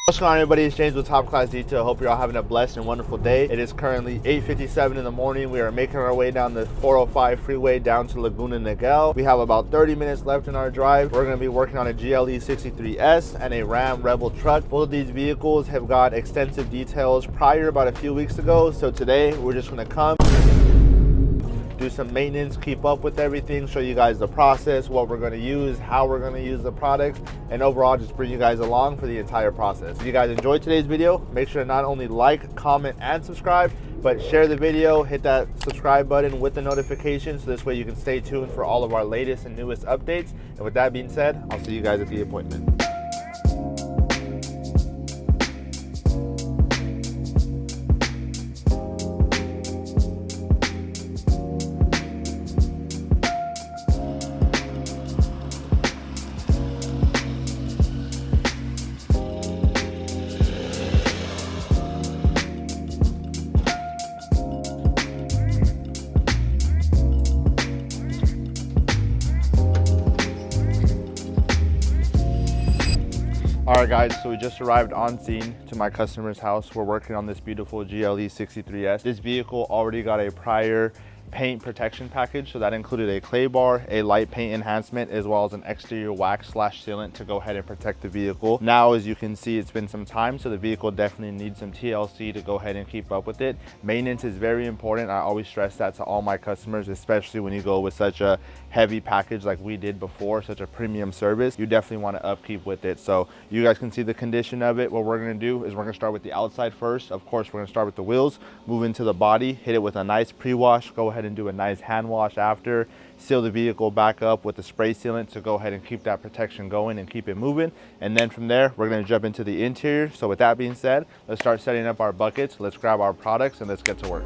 What's going on, everybody? It's James with Top Class Detail. Hope you're all having a blessed and wonderful day. It is currently 8:57 in the morning. We are making our way down the 405 freeway down to Laguna Niguel. We have about 30 minutes left in our drive. We're going to be working on a GLE 63S and a Ram Rebel truck. Both of these vehicles have got extensive details prior about a few weeks ago. So today we're just going to come, do some maintenance, keep up with everything, show you guys the process, what we're going to use, how we're going to use the products, and overall just bring you guys along for the entire process. If you guys enjoyed today's video, make sure to not only like, comment, and subscribe, but share the video, hit that subscribe button with the notifications so this way you can stay tuned for all of our latest and newest updates. And with that being said, I'll see you guys at the appointment. All right guys, so we just arrived on scene to my customer's house. We're working on this beautiful GLE 63S. This vehicle already got a prior paint protection package, so that included a clay bar, a light paint enhancement, as well as an exterior wax / sealant to go ahead and protect the vehicle. Now, as you can see, it's been some time, so the vehicle definitely needs some TLC to go ahead and keep up with it. Maintenance is very important. I always stress that to all my customers, especially when you go with such a heavy package like we did before, such a premium service. You definitely want to upkeep with it. So you guys can see the condition of it. What we're going to do is we're going to start with the outside first. Of course, we're going to start with the wheels, move into the body, hit it with a nice pre-wash, go ahead and do a nice hand wash after, seal the vehicle back up with the spray sealant to go ahead and keep that protection going and keep it moving. And then from there, we're going to jump into the interior. So with that being said, let's start setting up our buckets. Let's grab our products and let's get to work.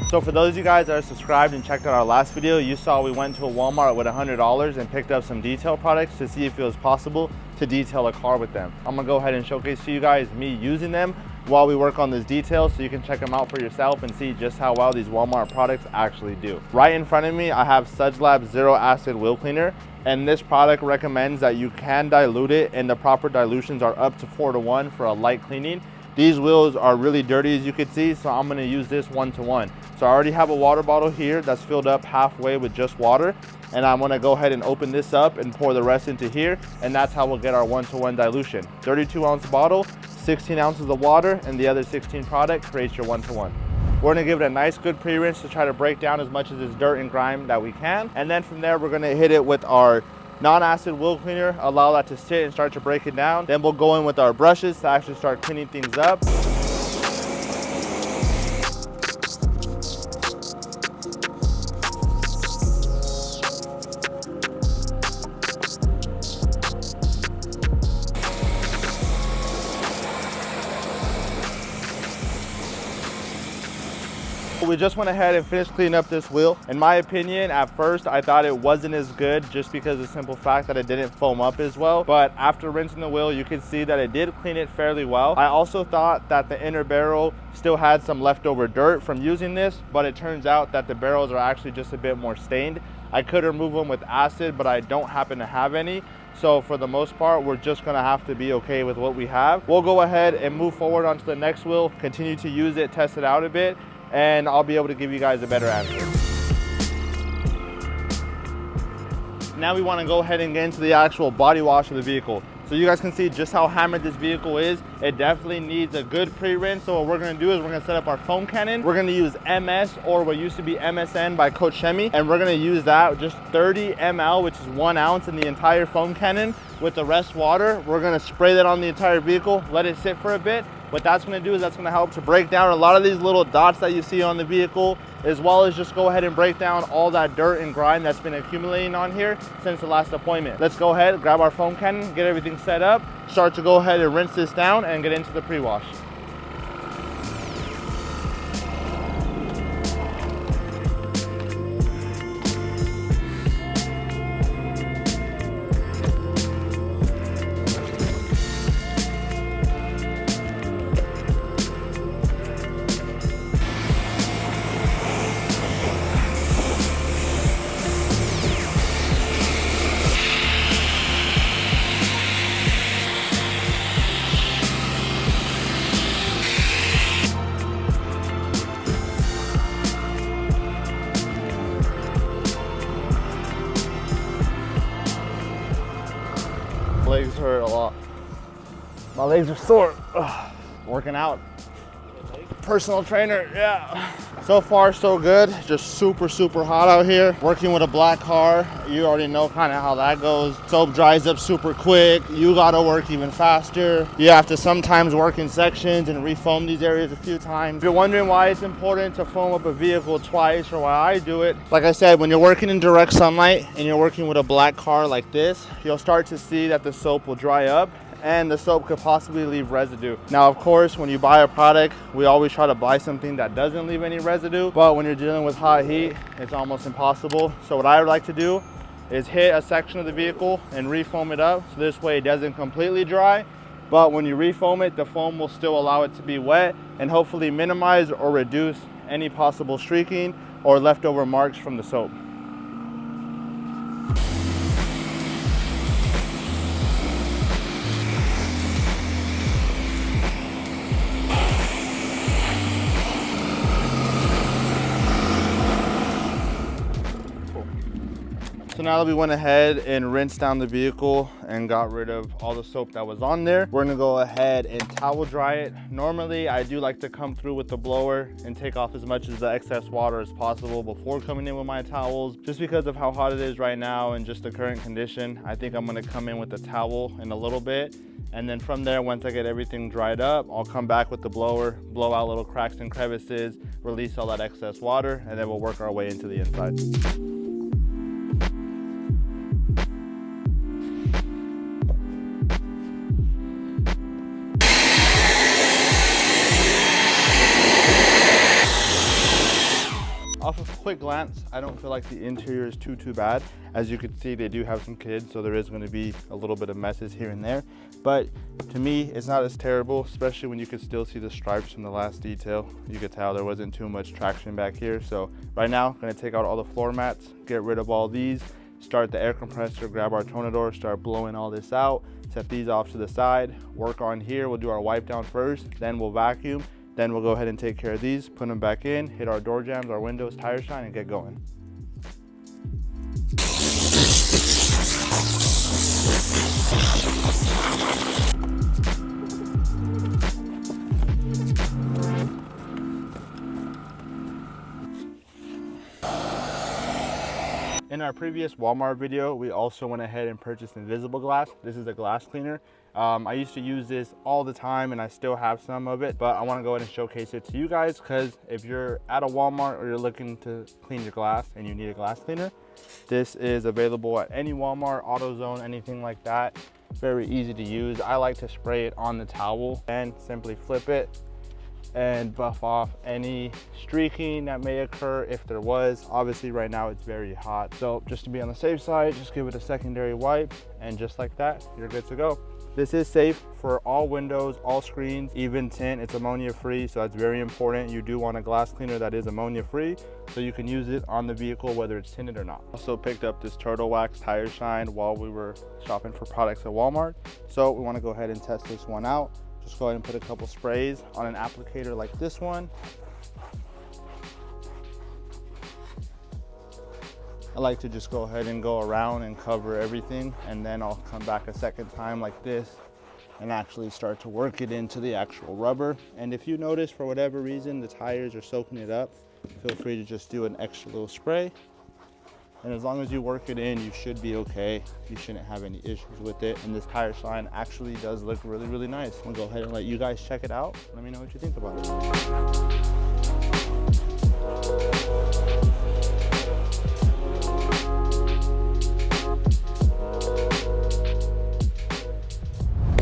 So for those of you guys that are subscribed and checked out our last video, you saw we went to a Walmart with $100 and picked up some detail products to see if it was possible to detail a car with them. I'm gonna go ahead and showcase to you guys me using them while we work on this detail so you can check them out for yourself and see just how well these Walmart products actually do. Right in front of me, I have Suds Lab Zero Acid Wheel Cleaner, and this product recommends that you can dilute it, and the proper dilutions are up to 4:1 for a light cleaning. These wheels are really dirty, as you can see, so I'm gonna use this 1:1. So I already have a water bottle here that's filled up halfway with just water, and I'm gonna go ahead and open this up and pour the rest into here, and that's how we'll get our 1:1 dilution. 32-ounce bottle, 16 ounces of water, and the other 16 product creates your 1:1. We're gonna give it a nice good pre-rinse to try to break down as much of this dirt and grime that we can, and then from there we're gonna hit it with our non-acid wheel cleaner, allow that to sit and start to break it down. Then we'll go in with our brushes to actually start cleaning things up. We just went ahead and finished cleaning up this wheel. In my opinion, at first I thought it wasn't as good just because of the simple fact that it didn't foam up as well, but after rinsing the wheel you can see that it did clean it fairly well. I also thought that the inner barrel still had some leftover dirt from using this, but it turns out that the barrels are actually just a bit more stained. I could remove them with acid, but I don't happen to have any. So for the most part, we're just gonna have to be okay with what we have. We'll go ahead and move forward onto the next wheel, continue to use it, test it out a bit, and I'll be able to give you guys a better answer. Now we want to go ahead and get into the actual body wash of the vehicle. So you guys can see just how hammered this vehicle is. It definitely needs a good pre-rinse. So what we're gonna do is we're gonna set up our foam cannon. We're gonna use MS, or what used to be MSN by Coach Shemi, and we're gonna use that, just 30 ml, which is 1 ounce in the entire foam cannon with the rest water. We're gonna spray that on the entire vehicle, let it sit for a bit. What that's gonna do is that's gonna help to break down a lot of these little dots that you see on the vehicle, as well as just go ahead and break down all that dirt and grime that's been accumulating on here since the last appointment. Let's go ahead, grab our foam cannon, get everything set up, start to go ahead and rinse this down and get into the pre-wash. My legs are sore. Ugh. Working out. Personal trainer, yeah. So far so good. Just super hot out here. Working with a black car, you already know kind of how that goes. Soap dries up super quick. You gotta work even faster. You have to sometimes work in sections and refoam these areas a few times. If you're wondering why it's important to foam up a vehicle twice, or why I do it, like I said, when you're working in direct sunlight and you're working with a black car like this, you'll start to see that the soap will dry up and the soap could possibly leave residue. Now, of course, when you buy a product, we always try to buy something that doesn't leave any residue, but when you're dealing with hot heat, it's almost impossible. So what I would like to do is hit a section of the vehicle and refoam it up, so this way it doesn't completely dry, but when you refoam it, the foam will still allow it to be wet and hopefully minimize or reduce any possible streaking or leftover marks from the soap. So now that we went ahead and rinsed down the vehicle and got rid of all the soap that was on there, we're gonna go ahead and towel dry it. Normally, I do like to come through with the blower and take off as much of the excess water as possible before coming in with my towels. Just because of how hot it is right now and just the current condition, I think I'm gonna come in with the towel in a little bit. And then from there, once I get everything dried up, I'll come back with the blower, blow out little cracks and crevices, release all that excess water, and then we'll work our way into the inside. Off of a quick glance, I don't feel like the interior is too bad. As you can see, they do have some kids, so there is going to be a little bit of messes here and there. But to me, it's not as terrible, especially when you can still see the stripes from the last detail. You could tell there wasn't too much traction back here. So right now, I'm going to take out all the floor mats, get rid of all these, start the air compressor, grab our tonador, start blowing all this out, set these off to the side, work on here. We'll do our wipe down first, then we'll vacuum. Then we'll go ahead and take care of these, put them back in, hit our door jambs, our windows, tire shine, and get going. In our previous Walmart video, we also went ahead and purchased invisible glass. This is a glass cleaner. I used to use this all the time and I still have some of it, but I want to go ahead and showcase it to you guys because if you're at a Walmart or you're looking to clean your glass and you need a glass cleaner, this is available at any Walmart, AutoZone, anything like that. Very easy to use. I like to spray it on the towel and simply flip it and buff off any streaking that may occur if there was. Obviously right now it's very hot, so just to be on the safe side, just give it a secondary wipe, and just like that, you're good to go. This is safe for all windows, all screens, even tint. It's ammonia free, so that's very important. You do want a glass cleaner that is ammonia free, so you can use it on the vehicle whether it's tinted or not. Also picked up this turtle wax tire shine while we were shopping for products at Walmart, so we want to go ahead and test this one out. Just go ahead and put a couple sprays on an applicator like this one. I like to just go ahead and go around and cover everything, and then I'll come back a second time like this and actually start to work it into the actual rubber. And if you notice for whatever reason the tires are soaking it up, feel free to just do an extra little spray. And as long as you work it in, you should be okay. You shouldn't have any issues with it. And this tire shine actually does look really nice. I'm gonna go ahead and let you guys check it out. Let me know what you think about it.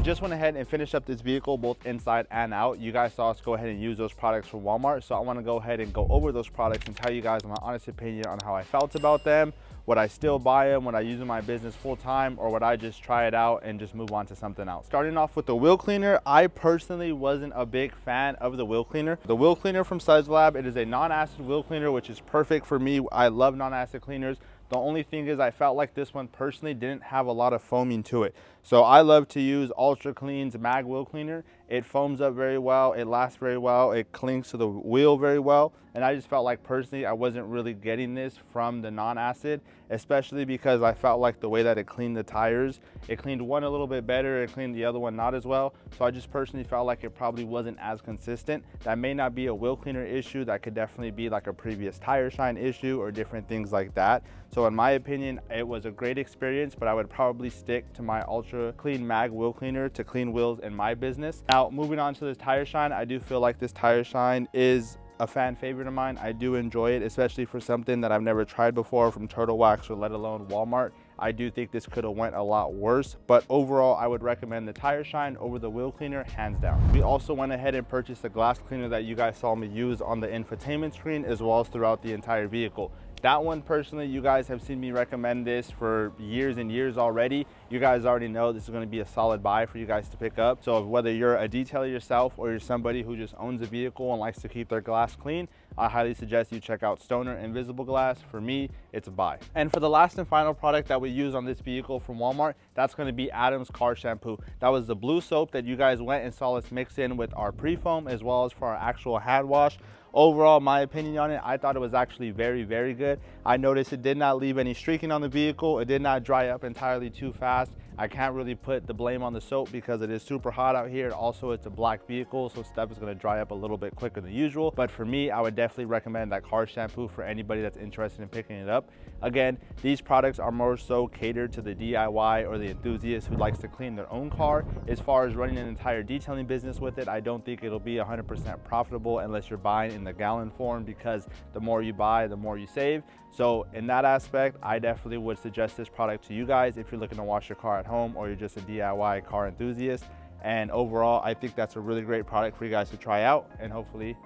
Just went ahead and finished up this vehicle both inside and out. You guys saw us go ahead and use those products from Walmart, so I want to go ahead and go over those products and tell you guys my honest opinion on how I felt about them. Would I still buy them? Would I use them in my business full time, or would I just try it out and just move on to something else? Starting off with the wheel cleaner, I personally wasn't a big fan of the wheel cleaner. The wheel cleaner from Suds Lab, it is a non-acid wheel cleaner, which is perfect for me. I love non-acid cleaners. The only thing is I felt like this one personally didn't have a lot of foaming to it. So I love to use Ultra Clean's mag wheel cleaner. It foams up very well, it lasts very well, it clings to the wheel very well, and I just felt like personally I wasn't really getting this from the non-acid, especially because I felt like the way that it cleaned the tires, it cleaned one a little bit better, it cleaned the other one not as well. So I just personally felt like it probably wasn't as consistent. That may not be a wheel cleaner issue, that could definitely be like a previous tire shine issue or different things like that. So in my opinion, it was a great experience, but I would probably stick to my Ultra Clean mag wheel cleaner to clean wheels in my business. Now, moving on to this tire shine, I do feel like this tire shine is a fan favorite of mine. I do enjoy it, especially for something that I've never tried before from Turtle Wax or let alone Walmart. I do think this could have went a lot worse, but overall I would recommend the tire shine over the wheel cleaner hands down. We also went ahead and purchased the glass cleaner that you guys saw me use on the infotainment screen as well as throughout the entire vehicle. That one personally, you guys have seen me recommend this for years and years already. You guys already know this is going to be a solid buy for you guys to pick up. So whether you're a detailer yourself or you're somebody who just owns a vehicle and likes to keep their glass clean, I highly suggest you check out Stoner Invisible Glass. For me, it's a buy. And for the last and final product that we use on this vehicle from Walmart, that's going to be Adam's car shampoo. That was the blue soap that you guys went and saw us mix in with our pre-foam as well as for our actual hand wash. Overall, my opinion on it, I thought it was actually very, very good. I noticed it did not leave any streaking on the vehicle. It did not dry up entirely too fast. I can't really put the blame on the soap because it is super hot out here. Also, it's a black vehicle, so stuff is going to dry up a little bit quicker than usual. But for me, I would definitely recommend that car shampoo for anybody that's interested in picking it up. Again, these products are more so catered to the DIY or the enthusiast who likes to clean their own car. As far as running an entire detailing business with it, I don't think it'll be 100% profitable unless you're buying in the gallon form, because the more you buy, the more you save. So in that aspect, I definitely would suggest this product to you guys if you're looking to wash your car at home or you're just a DIY car enthusiast. And overall, I think that's a really great product for you guys to try out, and hopefully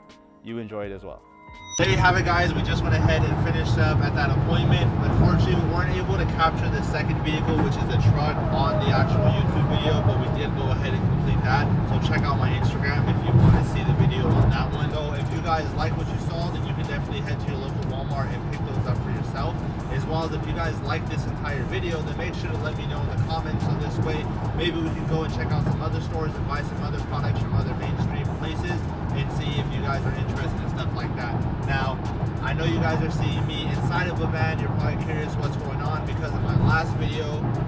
you enjoy it as well. There you have it, guys. We just went ahead and finished up at that appointment. Unfortunately, we weren't able to capture the second vehicle, which is the truck, on the actual YouTube video, but we did go ahead and complete that. So check out my Instagram if you want to see the video on that one. So if you guys like what you saw, then you can definitely head to your local Walmart and pick those up for yourself. As well as if you guys like this entire video, then make sure to let me know in the comments, so this way maybe we can go and check out some other stores and buy some other products from other mainstream places and see if you guys are interested in stuff like that. Now, I know you guys are seeing me inside of a van. You're probably curious what's going on because in my last video,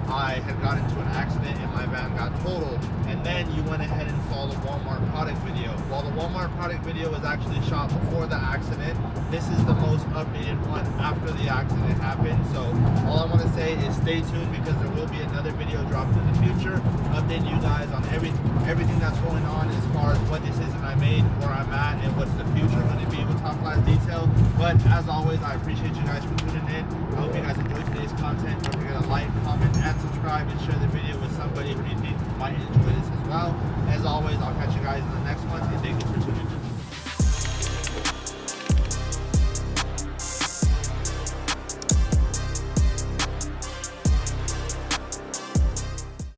I had got into an accident and my van got totaled. And then you went ahead and saw the Walmart product video. While the Walmart product video was actually shot before the accident, this is the most updated one after the accident happened. So all I want to say is stay tuned, because there will be another video dropped in the future, updating you guys on everything that's going on as far as what decision I made, where I'm at, and what's the future going to be with Top Class Detail. But as always, I appreciate you guys for tuning in. I hope you guys enjoyed today's content. Don't forget to like, comment, and subscribe, and share the video with somebody who you think might enjoy this as well. As always, I'll catch you guys in the next one, and thank you for tuning in.